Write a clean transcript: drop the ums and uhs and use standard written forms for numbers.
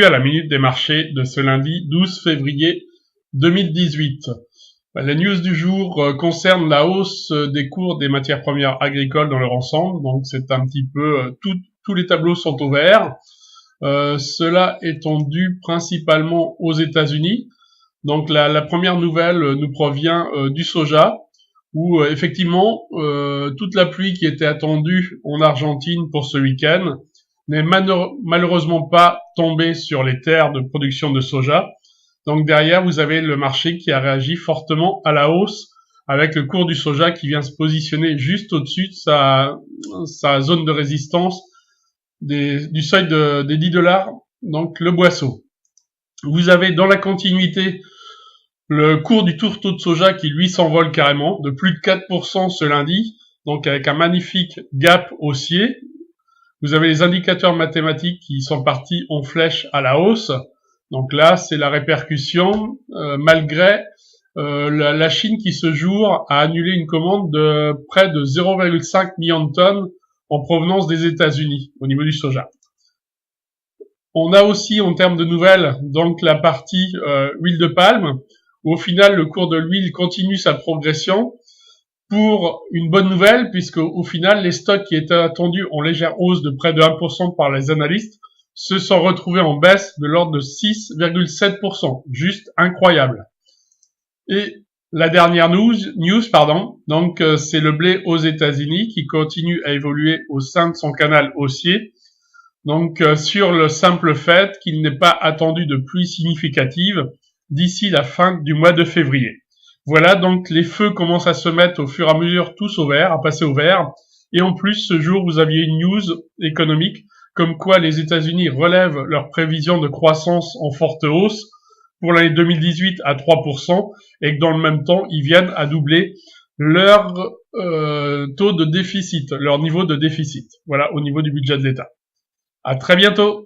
À la minute des marchés de ce lundi 12 février 2018. La news du jour concerne la hausse des cours des matières premières agricoles dans leur ensemble. Donc c'est un petit peu tous les tableaux sont au vert. Cela étant dû principalement aux États-Unis. Donc la première nouvelle nous provient du soja, où effectivement toute la pluie qui était attendue en Argentine pour ce week-end n'est malheureusement pas tombée sur les terres de production de soja. Donc derrière, vous avez le marché qui a réagi fortement à la hausse, avec le cours du soja qui vient se positionner juste au-dessus de sa zone de résistance du seuil des $10, donc le boisseau. Vous avez dans la continuité le cours du tourteau de soja qui lui s'envole carrément de plus de 4% ce lundi, donc avec un magnifique gap haussier. Vous avez les indicateurs mathématiques qui sont partis en flèche à la hausse. Donc là, c'est la répercussion malgré la Chine qui ce jour a annulé une commande de près de 0,5 million de tonnes en provenance des États-Unis au niveau du soja. On a aussi en termes de nouvelles donc la partie huile de palme, où au final le cours de l'huile continue sa progression, pour une bonne nouvelle, puisque au final, les stocks qui étaient attendus en légère hausse de près de 1% par les analystes se sont retrouvés en baisse de l'ordre de 6,7%. Juste incroyable. Et la dernière news, donc c'est le blé aux États-Unis qui continue à évoluer au sein de son canal haussier. Donc sur le simple fait qu'il n'est pas attendu de pluie significative d'ici la fin du mois de février. Voilà, donc les feux commencent à se mettre au fur et à mesure tous au vert, à passer au vert. Et en plus, ce jour, vous aviez une news économique comme quoi les États-Unis relèvent leurs prévisions de croissance en forte hausse pour l'année 2018 à 3%, et que dans le même temps, ils viennent à doubler leur taux de déficit, leur niveau de déficit. Voilà, au niveau du budget de l'État. À très bientôt.